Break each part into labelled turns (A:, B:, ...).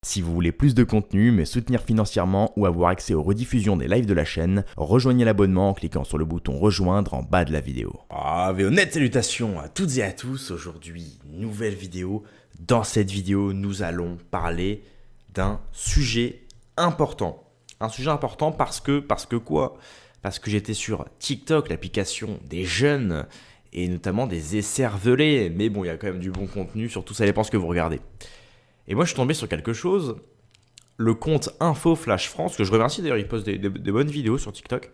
A: Si vous voulez plus de contenu, me soutenir financièrement ou avoir accès aux rediffusions des lives de la chaîne, rejoignez l'abonnement en cliquant sur le bouton rejoindre en bas de la vidéo. Honnête salutations à toutes et à tous. Aujourd'hui, nouvelle vidéo. Dans cette vidéo, nous allons parler d'un sujet important. Un sujet important parce que quoi? Parce que j'étais sur TikTok, l'application des jeunes et notamment des écervelés. Mais bon, il y a quand même du bon contenu, surtout ça dépend ce que vous regardez. Et moi, je suis tombé sur quelque chose, le compte Info Flash France, que je remercie d'ailleurs, il poste des bonnes vidéos sur TikTok. Et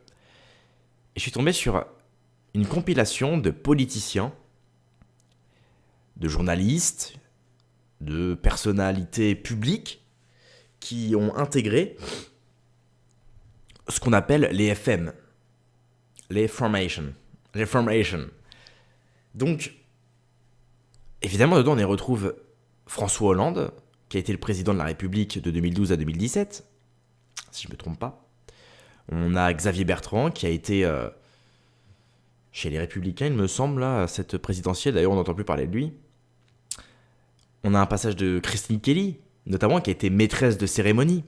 A: je suis tombé sur une compilation de politiciens, de journalistes, de personnalités publiques qui ont intégré ce qu'on appelle les FM, les formations. Donc, évidemment, dedans, on y retrouve François Hollande, qui a été le président de la République de 2012 à 2017, si je ne me trompe pas. On a Xavier Bertrand, qui a été chez les Républicains, il me semble, là, à cette présidentielle. D'ailleurs, on n'entend plus parler de lui. On a un passage de Christine Kelly, notamment, qui a été maîtresse de cérémonie.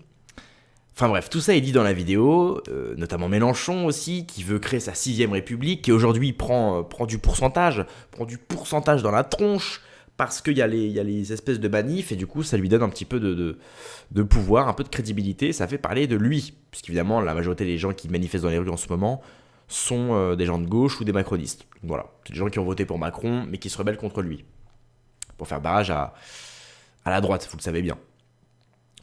A: Enfin bref, tout ça est dit dans la vidéo, notamment Mélenchon aussi, qui veut créer sa 6ème République, qui aujourd'hui prend du pourcentage dans la tronche, parce qu'il y a les espèces de manifs, et du coup, ça lui donne un petit peu de pouvoir, un peu de crédibilité, ça fait parler de lui. Puisqu'évidemment, la majorité des gens qui manifestent dans les rues en ce moment sont des gens de gauche ou des macronistes. Voilà, c'est des gens qui ont voté pour Macron, mais qui se rebellent contre lui. Pour faire barrage à la droite, vous le savez bien.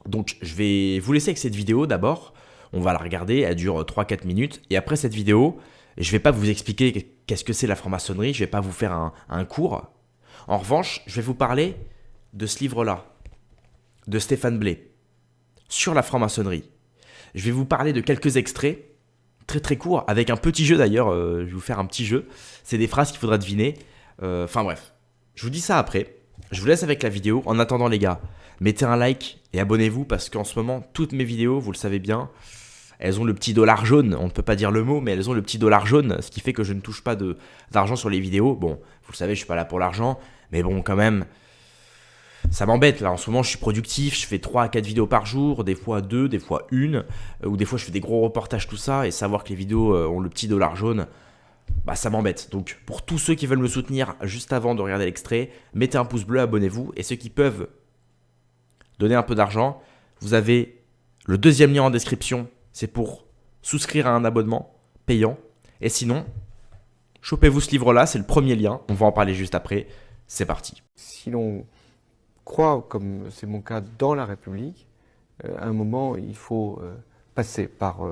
A: Donc, je vais vous laisser avec cette vidéo d'abord. On va la regarder, elle dure 3-4 minutes. Et après cette vidéo, je ne vais pas vous expliquer qu'est-ce que c'est la franc-maçonnerie, je ne vais pas vous faire un cours. En revanche, je vais vous parler de ce livre-là, de Stéphane Blé, sur la franc-maçonnerie. Je vais vous parler de quelques extraits, très très courts, avec un petit jeu d'ailleurs, je vais vous faire un petit jeu. C'est des phrases qu'il faudra deviner. Enfin bref, je vous dis ça après. Je vous laisse avec la vidéo. En attendant les gars, mettez un like et abonnez-vous parce qu'en ce moment, toutes mes vidéos, vous le savez bien, elles ont le petit dollar jaune. On ne peut pas dire le mot, mais elles ont le petit dollar jaune, ce qui fait que je ne touche pas d'argent sur les vidéos. Bon, vous le savez, je suis pas là pour l'argent, mais bon, quand même, ça m'embête. Là, en ce moment, je suis productif, je fais 3 à 4 vidéos par jour, des fois 2, des fois 1, ou des fois je fais des gros reportages, tout ça, et savoir que les vidéos ont le petit dollar jaune, bah ça m'embête. Donc, pour tous ceux qui veulent me soutenir juste avant de regarder l'extrait, mettez un pouce bleu, abonnez-vous, et ceux qui peuvent donner un peu d'argent, vous avez le 2e lien en description. C'est pour souscrire à un abonnement payant. Et sinon, chopez-vous ce livre-là, c'est le premier lien. On va en parler juste après. C'est parti.
B: Si l'on croit, comme c'est mon cas, dans la République, à un moment, il faut passer par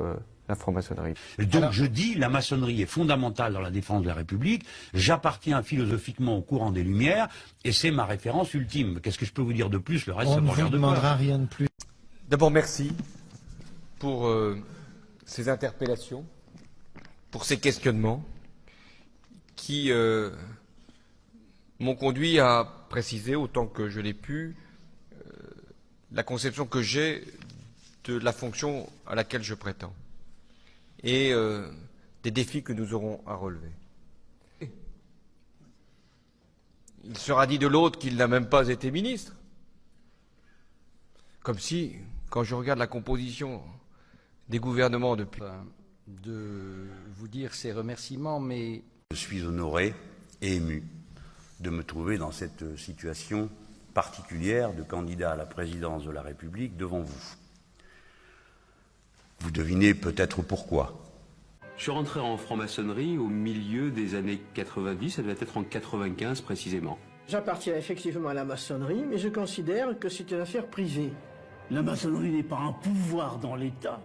B: la franc-maçonnerie.
C: Donc je dis, la maçonnerie est fondamentale dans la défense de la République. J'appartiens philosophiquement au courant des Lumières et c'est ma référence ultime. Qu'est-ce que je peux vous dire de plus? Le reste, ça me regarde pas. On ne vous demandera rien de plus.
B: D'abord, merci pour ces interpellations, pour ces questionnements qui m'ont conduit à préciser, autant que je l'ai pu, la conception que j'ai de la fonction à laquelle je prétends et des défis que nous aurons à relever. Il sera dit de l'autre qu'il n'a même pas été ministre. Comme si, quand je regarde la composition des gouvernements depuis...
D: de vous dire ces remerciements, mais...
C: Je suis honoré et ému de me trouver dans cette situation particulière de candidat à la présidence de la République devant vous. Vous devinez peut-être pourquoi.
E: Je suis rentré en franc-maçonnerie au milieu des années 90, ça devait être en 95 précisément.
F: J'appartiens effectivement à la maçonnerie, mais je considère que c'est une affaire privée.
G: La maçonnerie n'est pas un pouvoir dans l'État.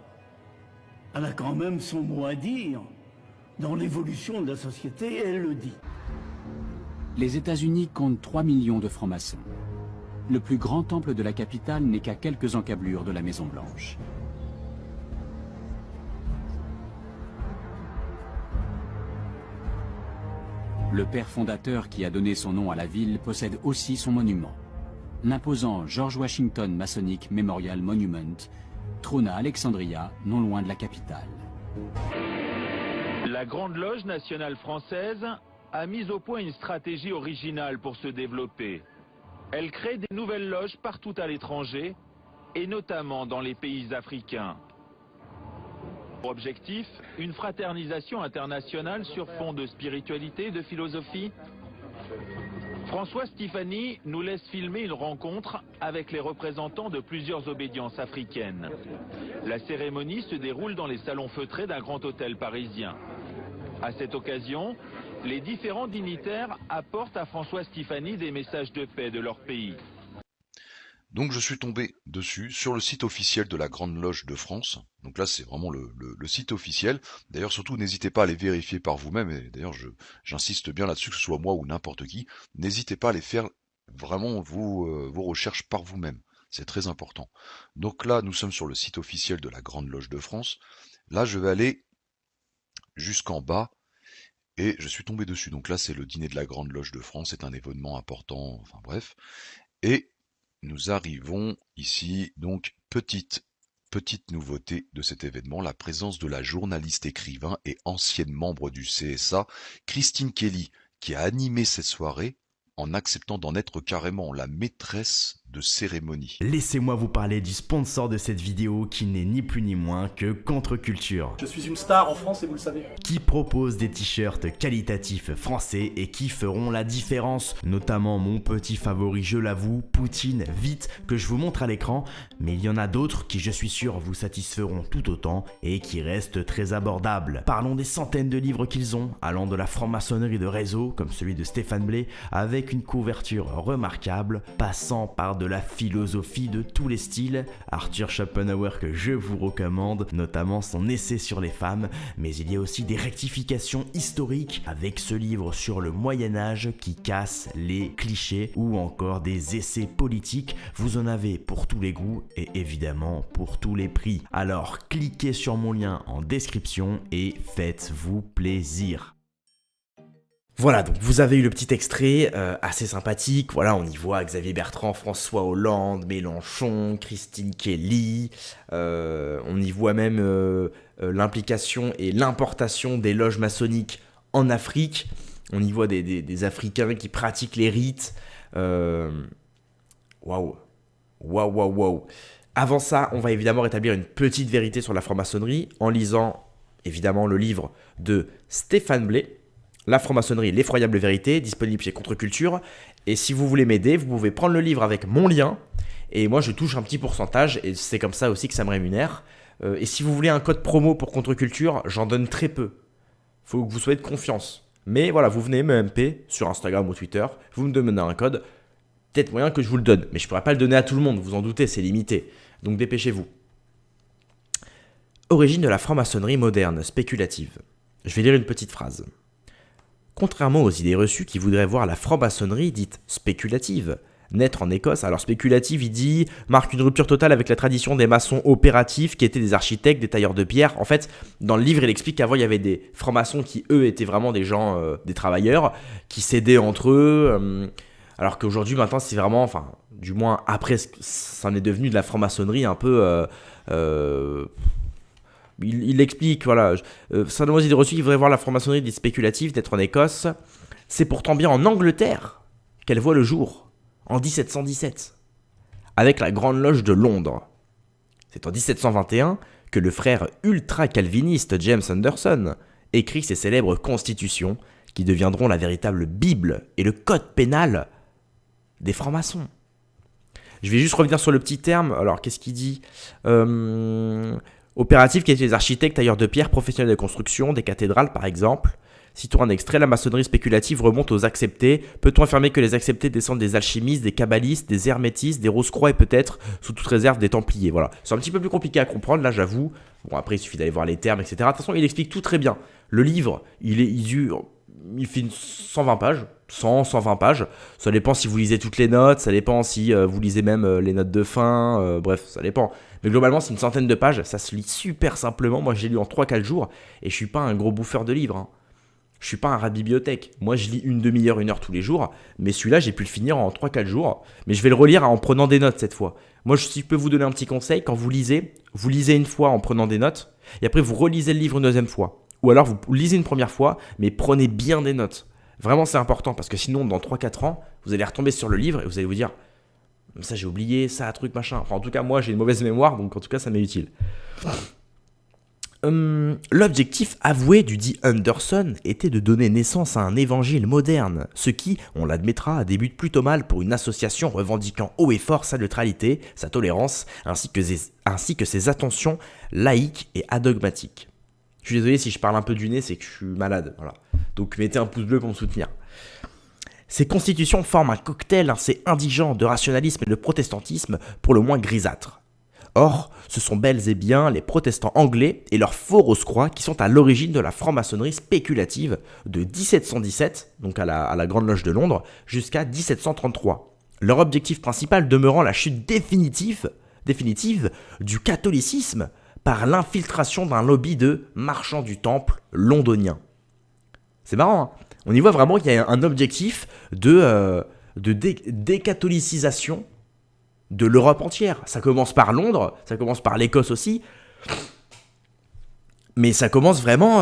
G: Elle a quand même son mot à dire dans l'évolution de la société, et elle le dit.
H: Les États-Unis comptent 3 millions de francs-maçons. Le plus grand temple de la capitale n'est qu'à quelques encablures de la Maison-Blanche. Le père fondateur qui a donné son nom à la ville possède aussi son monument. L'imposant George Washington Masonic Memorial Monument trône à Alexandria, non loin de la capitale.
I: La Grande Loge nationale française a mis au point une stratégie originale pour se développer. Elle crée des nouvelles loges partout à l'étranger et notamment dans les pays africains. Objectif, une fraternisation internationale sur fond de spiritualité et de philosophie. François Stéphanie nous laisse filmer une rencontre avec les représentants de plusieurs obédiences africaines. La cérémonie se déroule dans les salons feutrés d'un grand hôtel parisien. À cette occasion, les différents dignitaires apportent à François Stéphanie des messages de paix de leur pays.
J: Donc je suis tombé dessus sur le site officiel de la Grande Loge de France. Donc là c'est vraiment le site officiel. D'ailleurs surtout n'hésitez pas à les vérifier par vous-même. Et d'ailleurs j'insiste bien là-dessus, que ce soit moi ou n'importe qui. N'hésitez pas à les faire vraiment vos recherches par vous-même. C'est très important. Donc là nous sommes sur le site officiel de la Grande Loge de France. Là je vais aller jusqu'en bas. Et je suis tombé dessus. Donc là c'est le dîner de la Grande Loge de France. C'est un événement important. Enfin bref. Et nous arrivons ici, donc petite nouveauté de cet événement, la présence de la journaliste écrivain et ancienne membre du CSA, Christine Kelly, qui a animé cette soirée en acceptant d'en être carrément la maîtresse de cérémonie.
A: Laissez-moi vous parler du sponsor de cette vidéo qui n'est ni plus ni moins que Contre-Culture.
K: Je suis une star en France et vous le savez.
A: Qui propose des t-shirts qualitatifs français et qui feront la différence. Notamment mon petit favori, je l'avoue, Poutine, vite, que je vous montre à l'écran. Mais il y en a d'autres qui, je suis sûr, vous satisferont tout autant et qui restent très abordables. Parlons des centaines de livres qu'ils ont, allant de la franc-maçonnerie de réseau, comme celui de Stéphane Blé, avec une couverture remarquable, passant par de la philosophie de tous les styles, Arthur Schopenhauer que je vous recommande, notamment son essai sur les femmes, mais il y a aussi des rectifications historiques avec ce livre sur le Moyen-Âge qui casse les clichés, ou encore des essais politiques. Vous en avez pour tous les goûts et évidemment pour tous les prix. Alors cliquez sur mon lien en description et faites-vous plaisir. Voilà, donc vous avez eu le petit extrait assez sympathique. Voilà, on y voit Xavier Bertrand, François Hollande, Mélenchon, Christine Kelly. On y voit même l'implication et l'importation des loges maçonniques en Afrique. On y voit des Africains qui pratiquent les rites. Waouh. Avant ça, on va évidemment rétablir une petite vérité sur la franc-maçonnerie en lisant évidemment le livre de Stéphane Blé, La franc-maçonnerie, l'effroyable vérité, disponible chez Contre-Culture. Et si vous voulez m'aider, vous pouvez prendre le livre avec mon lien. Et moi, je touche un petit pourcentage. Et c'est comme ça aussi que ça me rémunère. Et si vous voulez un code promo pour Contre-Culture, j'en donne très peu. Faut que vous soyez de confiance. Mais voilà, vous venez me MP sur Instagram ou Twitter. Vous me demandez un code. Peut-être moyen que je vous le donne. Mais je ne pourrais pas le donner à tout le monde. Vous en doutez, c'est limité. Donc dépêchez-vous. Origine de la franc-maçonnerie moderne, spéculative. Je vais lire une petite phrase. Contrairement aux idées reçues qui voudraient voir la franc-maçonnerie dite spéculative naître en Écosse, alors spéculative, il dit, marque une rupture totale avec la tradition des maçons opératifs qui étaient des architectes, des tailleurs de pierre. En fait, dans le livre, il explique qu'avant, il y avait des francs-maçons qui, eux, étaient vraiment des gens, des travailleurs, qui s'aidaient entre eux, alors qu'aujourd'hui, maintenant, c'est vraiment, enfin, du moins, après, ça en est devenu de la franc-maçonnerie un peu... Il explique, voilà, certainement des idées reçues, il voudrait voir la franc-maçonnerie dite spéculative d'être en Écosse. C'est pourtant bien en Angleterre qu'elle voit le jour, en 1717, avec la Grande Loge de Londres. C'est en 1721 que le frère ultra-calviniste James Anderson écrit ses célèbres constitutions qui deviendront la véritable Bible et le code pénal des francs-maçons. Je vais juste revenir sur le petit terme. Alors, qu'est-ce qu'il dit Opératifs qui étaient des architectes, tailleurs de pierre, professionnels de construction, des cathédrales par exemple. Citons un extrait, la maçonnerie spéculative remonte aux acceptés. Peut-on affirmer que les acceptés descendent des alchimistes, des kabbalistes, des hermétistes, des Rose-Croix et peut-être, sous toute réserve, des templiers? Voilà, c'est un petit peu plus compliqué à comprendre, là j'avoue. Bon, après il suffit d'aller voir les termes, etc. De toute façon, il explique tout très bien. Le livre, il fait 120 pages, 120 pages. Ça dépend si vous lisez toutes les notes, ça dépend si vous lisez même les notes de fin, bref, ça dépend. Mais globalement, c'est une centaine de pages, ça se lit super simplement. Moi, j'ai lu en 3-4 jours et je suis pas un gros bouffeur de livres. Hein. Je suis pas un rat de bibliothèque. Moi, je lis une demi-heure, 1 heure tous les jours. Mais celui-là, j'ai pu le finir en 3-4 jours. Mais je vais le relire en prenant des notes cette fois. Moi, si je peux vous donner un petit conseil, quand vous lisez une fois en prenant des notes et après, vous relisez le livre une deuxième fois. Ou alors, vous lisez une première fois, mais prenez bien des notes. Vraiment, c'est important parce que sinon, dans 3-4 ans, vous allez retomber sur le livre et vous allez vous dire Ça j'ai oublié, ça, truc, machin. Enfin, en tout cas, moi j'ai une mauvaise mémoire, donc en tout cas, ça m'est utile. L'objectif avoué du dit Anderson était de donner naissance à un évangile moderne, ce qui, on l'admettra, débute plutôt mal pour une association revendiquant haut et fort sa neutralité, sa tolérance, ainsi que ses attentions laïques et adogmatiques. Je suis désolé si je parle un peu du nez, c'est que je suis malade. Voilà. Donc mettez un pouce bleu pour me soutenir. Ces constitutions forment un cocktail assez indigent de rationalisme et de protestantisme pour le moins grisâtre. Or, ce sont bel et bien les protestants anglais et leurs faux Rose-Croix qui sont à l'origine de la franc-maçonnerie spéculative de 1717, donc à la Grande Loge de Londres, jusqu'à 1733. Leur objectif principal demeurant la chute définitive du catholicisme par l'infiltration d'un lobby de marchands du temple londoniens. C'est marrant, hein. On y voit vraiment qu'il y a un objectif de décatholicisation de l'Europe entière. Ça commence par Londres, ça commence par l'Écosse aussi, mais ça commence vraiment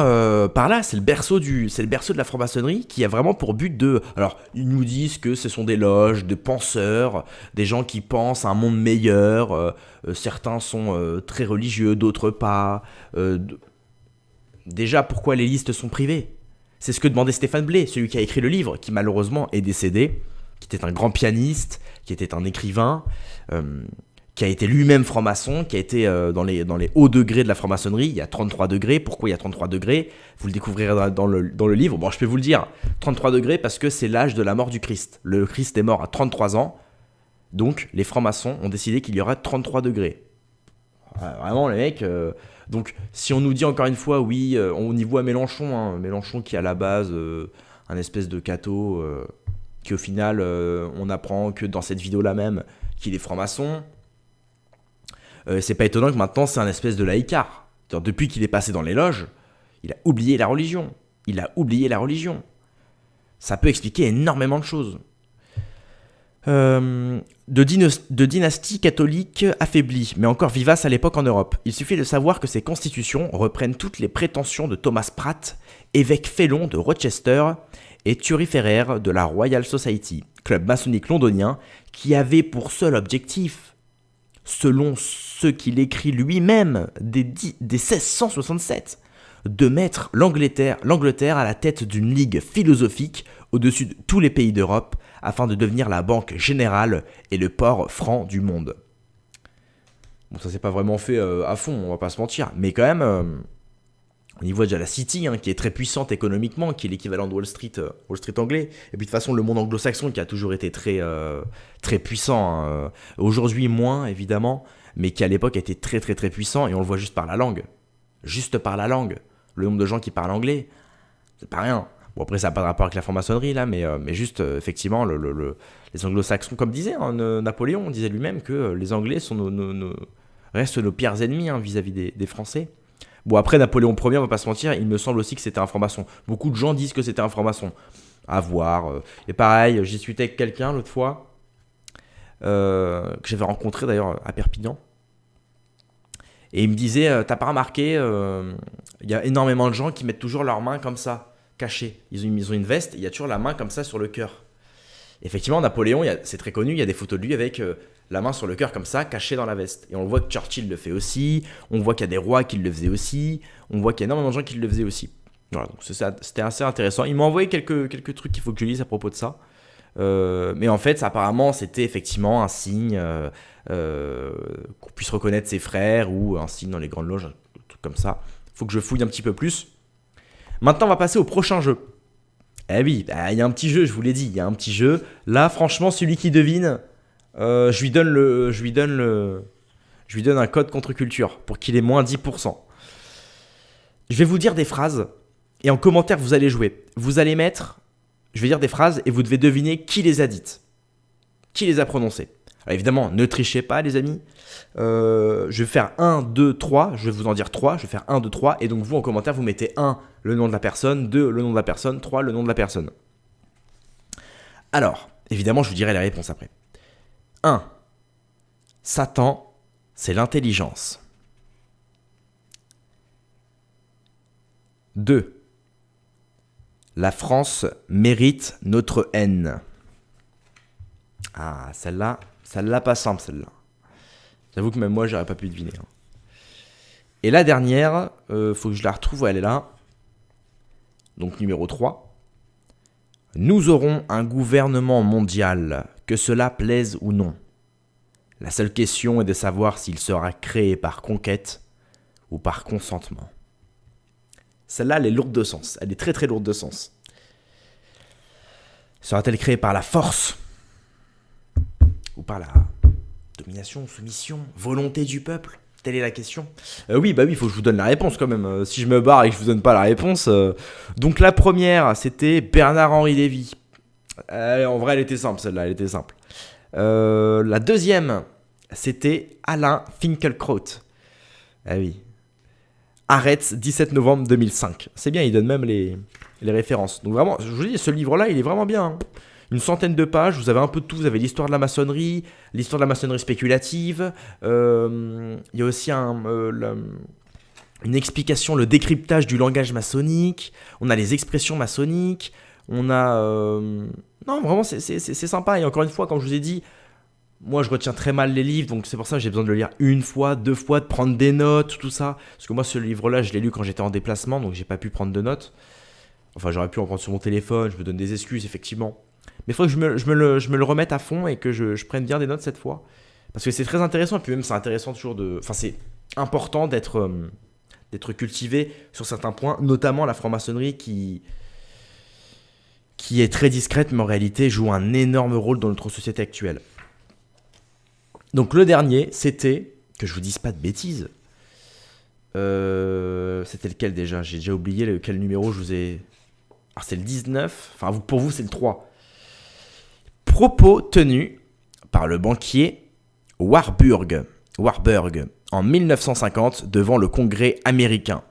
A: par là. C'est le berceau de la franc-maçonnerie qui a vraiment pour but de... Alors, ils nous disent que ce sont des loges de penseurs, des gens qui pensent à un monde meilleur. Certains sont très religieux, d'autres pas. Déjà, pourquoi les listes sont privées ? C'est ce que demandait Stéphane Blais, celui qui a écrit le livre, qui malheureusement est décédé, qui était un grand pianiste, qui était un écrivain, qui a été lui-même franc-maçon, qui a été dans les hauts degrés de la franc-maçonnerie. Il y a 33 degrés. Pourquoi il y a 33 degrés ? Vous le découvrirez dans le livre. Bon, je peux vous le dire, 33 degrés parce que c'est l'âge de la mort du Christ. Le Christ est mort à 33 ans, donc les francs-maçons ont décidé qu'il y aurait 33 degrés. Vraiment, les mecs... Donc, si on nous dit encore une fois, oui, on y voit Mélenchon, hein, Mélenchon qui est à la base un espèce de catho, qui au final, on apprend que dans cette vidéo-là même, qu'il est franc-maçon. C'est pas étonnant que maintenant, c'est un espèce de laïcard. Depuis qu'il est passé dans les loges, il a oublié la religion. Ça peut expliquer énormément de choses. De dynastie catholique affaiblie, mais encore vivace à l'époque en Europe. Il suffit de savoir que ces constitutions reprennent toutes les prétentions de Thomas Pratt, évêque félon de Rochester, et thuriféraire de la Royal Society, club maçonnique londonien, qui avait pour seul objectif, selon ce qu'il écrit lui-même dès 1667, de mettre l'Angleterre à la tête d'une ligue philosophique au-dessus de tous les pays d'Europe, afin de devenir la banque générale et le port franc du monde. Bon, ça s'est pas vraiment fait à fond, on va pas se mentir, mais quand même, on y voit déjà la City, hein, qui est très puissante économiquement, qui est l'équivalent de Wall Street anglais, et puis de toute façon le monde anglo-saxon qui a toujours été très, très puissant, hein. Aujourd'hui moins évidemment, mais qui à l'époque était très très très puissant, et on le voit juste par la langue. Le nombre de gens qui parlent anglais, c'est pas rien. Bon, après, ça n'a pas de rapport avec la franc-maçonnerie, là, mais juste, effectivement, les anglo-saxons, comme disait Napoléon, disait lui-même que les Anglais restent nos pires ennemis, hein, vis-à-vis des Français. Bon, après, Napoléon Ier, on va pas se mentir, il me semble aussi que c'était un franc-maçon. Beaucoup de gens disent que c'était un franc-maçon. À voir. Et pareil, j'y suis avec quelqu'un l'autre fois, que j'avais rencontré d'ailleurs à Perpignan. Et il me disait, t'as pas remarqué, il y a énormément de gens qui mettent toujours leurs mains comme ça, cachées. Ils ont une veste, il y a toujours la main comme ça sur le cœur. Effectivement, Napoléon, c'est très connu, il y a des photos de lui avec la main sur le cœur comme ça, cachée dans la veste. Et on voit que Churchill le fait aussi, on voit qu'il y a des rois qui le faisaient aussi, on voit qu'il y a énormément de gens qui le faisaient aussi. Voilà, donc c'était assez intéressant. Il m'a envoyé quelques trucs qu'il faut que je lise à propos de ça. Mais en fait, apparemment, c'était effectivement un signe qu'on puisse reconnaître ses frères, ou un signe dans les grandes loges, un truc comme ça. Faut que je fouille un petit peu plus. Maintenant, on va passer au prochain jeu. Eh oui, il y a un petit jeu, je vous l'ai dit, il y a un petit jeu. Là, franchement, celui qui devine, je lui donne un code contre-culture pour qu'il ait moins 10%. Je vais vous dire des phrases, et en commentaire, vous allez jouer. Vous allez mettre, je vais dire des phrases, et vous devez deviner qui les a dites. Qui les a prononcées. Alors évidemment, ne trichez pas, les amis. Je vais faire 1, 2, 3. Je vais vous en dire 3. Je vais faire 1, 2, 3. Et donc, vous, en commentaire, vous mettez 1, le nom de la personne. 2, le nom de la personne. 3, le nom de la personne. Alors, évidemment, je vous dirai les réponses après. 1. Satan, c'est l'intelligence. 2. La France mérite notre haine. Ah, celle-là, Celle-là, pas simple, celle-là. J'avoue que même moi, j'aurais pas pu deviner. Hein. Et la dernière, faut que je la retrouve, elle est là. Donc numéro 3. Nous aurons un gouvernement mondial, que cela plaise ou non. La seule question est de savoir s'il sera créé par conquête ou par consentement. Celle-là, elle est lourde de sens. Elle est très très lourde de sens. Sera-t-elle créée par la force ou par la domination, soumission, volonté du peuple? Telle est la question. Oui, il faut que je vous donne la réponse quand même. Si je me barre et que je vous donne pas la réponse. Donc la première, c'était Bernard-Henri Lévy. En vrai, elle était simple, celle-là, elle était simple. La deuxième, c'était Alain Finkielkraut. Ah oui. Arrête, 17 novembre 2005. C'est bien, il donne même les références. Donc vraiment, je vous dis, ce livre-là, il est vraiment bien. Hein. Une centaine de pages, vous avez un peu de tout. Vous avez l'histoire de la maçonnerie, l'histoire de la maçonnerie spéculative. Il y a aussi une explication, le décryptage du langage maçonnique. On a les expressions maçonniques. On a... Non, vraiment, c'est sympa. Et encore une fois, comme je vous ai dit, moi, je retiens très mal les livres. Donc, c'est pour ça que j'ai besoin de le lire une fois, 2 fois, de prendre des notes, tout ça. Parce que moi, ce livre-là, je l'ai lu quand j'étais en déplacement. Donc, j'ai pas pu prendre de notes. Enfin, j'aurais pu en prendre sur mon téléphone. Je me donne des excuses, effectivement. Mais il faut que je me le remette à fond et que je prenne bien des notes cette fois. Parce que c'est très intéressant. Et puis même, c'est intéressant toujours de... Enfin, c'est important d'être cultivé sur certains points. Notamment la franc-maçonnerie qui est très discrète, mais en réalité joue un énorme rôle dans notre société actuelle. Donc le dernier, c'était... Que je vous dise pas de bêtises. C'était lequel déjà? J'ai déjà oublié quel numéro je vous ai... Alors c'est le 19. Enfin, pour vous, c'est le 3. Propos tenus par le banquier Warburg en 1950 devant le Congrès américain.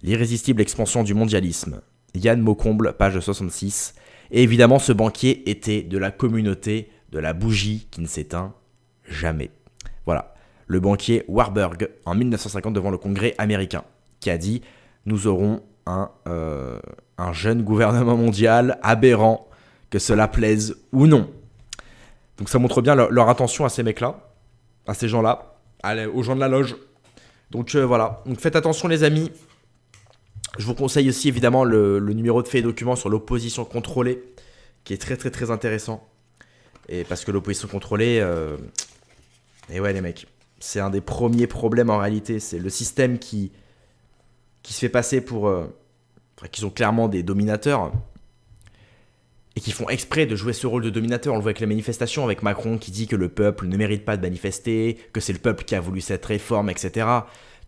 A: L'irrésistible expansion du mondialisme. Yann Maucomble, page 66. Et évidemment, ce banquier était de la communauté de la bougie qui ne s'éteint jamais. Voilà, le banquier Warburg en 1950 devant le Congrès américain qui a dit « Nous aurons un jeune gouvernement mondial aberrant, que cela plaise ou non. » Donc ça montre bien leur attention à ces mecs-là, à ces gens-là, aux gens de la loge. Donc voilà, donc faites attention les amis. Je vous conseille aussi évidemment le numéro de faits et documents sur l'opposition contrôlée, qui est très très très intéressant. Et parce que l'opposition contrôlée, et ouais les mecs, c'est un des premiers problèmes en réalité. C'est le système qui se fait passer pour... qui sont clairement des dominateurs et qui font exprès de jouer ce rôle de dominateur. On le voit avec les manifestations, avec Macron qui dit que le peuple ne mérite pas de manifester, que c'est le peuple qui a voulu cette réforme, etc.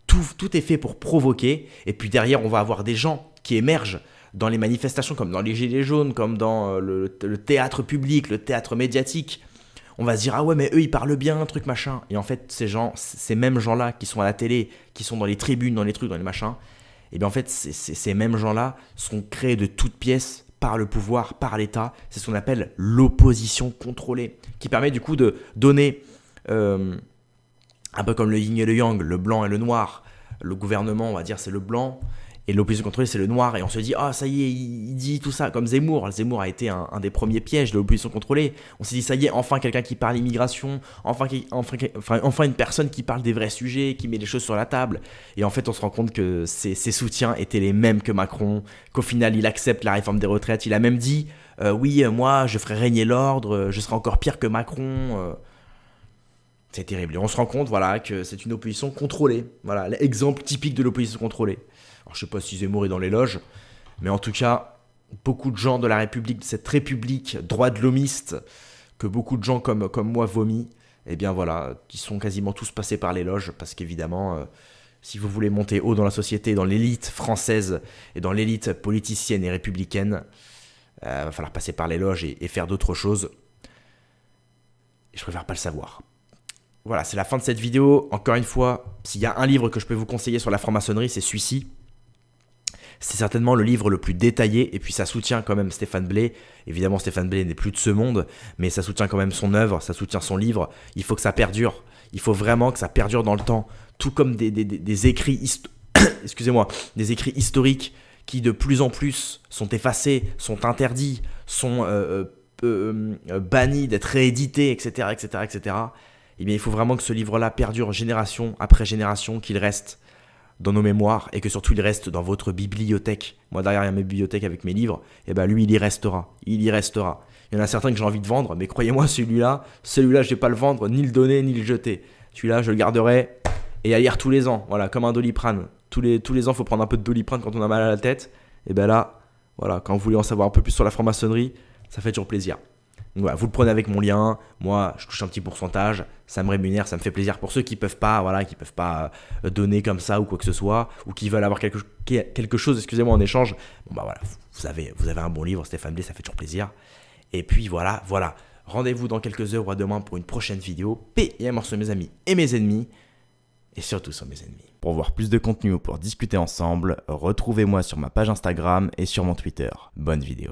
A: Tout est fait pour provoquer, et puis derrière on va avoir des gens qui émergent dans les manifestations, comme dans les Gilets jaunes, comme dans le théâtre public, le théâtre médiatique. On va se dire, ah ouais mais eux ils parlent bien, truc machin. Et en fait ces mêmes gens-là qui sont à la télé, qui sont dans les tribunes, dans les trucs, dans les machins, et bien en fait ces mêmes gens-là sont créés de toutes pièces par le pouvoir, par l'État. C'est ce qu'on appelle l'opposition contrôlée, qui permet du coup de donner, un peu comme le yin et le yang, le blanc et le noir. Le gouvernement, on va dire, c'est le blanc, et l'opposition contrôlée, c'est le noir. Et on se dit, ah ça y est, il dit tout ça, comme Zemmour. Zemmour a été un des premiers pièges de l'opposition contrôlée. On s'est dit, ça y est, enfin quelqu'un qui parle immigration, enfin une personne qui parle des vrais sujets, qui met les choses sur la table. Et en fait, on se rend compte que ses soutiens étaient les mêmes que Macron, qu'au final, il accepte la réforme des retraites. Il a même dit, oui, moi, je ferai régner l'ordre, je serai encore pire que Macron. C'est terrible. Et on se rend compte, voilà, que c'est une opposition contrôlée. Voilà, l'exemple typique de l'opposition contrôlée. Alors, je sais pas si Zemmour est dans les loges, mais en tout cas, beaucoup de gens de la République, de cette République droit de l'homiste, que beaucoup de gens comme moi vomissent, eh bien voilà, qui sont quasiment tous passés par les loges, parce qu'évidemment, si vous voulez monter haut dans la société, dans l'élite française et dans l'élite politicienne et républicaine, va falloir passer par les loges et faire d'autres choses. Et je préfère pas le savoir. Voilà, c'est la fin de cette vidéo. Encore une fois, s'il y a un livre que je peux vous conseiller sur la franc-maçonnerie, c'est celui-ci. C'est certainement le livre le plus détaillé, et puis ça soutient quand même Stéphane Blé. Évidemment, Stéphane Blé n'est plus de ce monde, mais ça soutient quand même son œuvre, ça soutient son livre. Il faut que ça perdure. Il faut vraiment que ça perdure dans le temps. Tout comme des écrits, des écrits historiques qui de plus en plus sont effacés, sont interdits, sont banni d'être réédité, etc., etc., etc., eh bien, il faut vraiment que ce livre-là perdure génération après génération, qu'il reste dans nos mémoires et que surtout il reste dans votre bibliothèque. Moi, derrière, il y a ma bibliothèque avec mes livres, et ben lui, il y restera. Il y restera. Il y en a certains que j'ai envie de vendre, mais croyez-moi, celui-là, je vais pas le vendre, ni le donner, ni le jeter. Celui-là, je le garderai et à lire tous les ans, voilà, comme un Doliprane. Tous les ans, il faut prendre un peu de Doliprane quand on a mal à la tête. Et ben là, voilà, quand vous voulez en savoir un peu plus sur la franc-maçonnerie, ça fait toujours plaisir. Donc voilà, vous le prenez avec mon lien. Moi, je touche un petit pourcentage. Ça me rémunère, ça me fait plaisir. Pour ceux qui peuvent pas, voilà, qui peuvent pas donner comme ça ou quoi que ce soit, ou qui veulent avoir quelque chose, excusez-moi, en échange. Bon bah voilà, vous avez un bon livre, Stéphane Blé, ça fait toujours plaisir. Et puis voilà. Rendez-vous dans quelques heures ou à demain pour une prochaine vidéo. Paix et amour sur mes amis et mes ennemis. Et surtout sur mes ennemis. Pour voir plus de contenu ou pour discuter ensemble, retrouvez-moi sur ma page Instagram et sur mon Twitter. Bonne vidéo.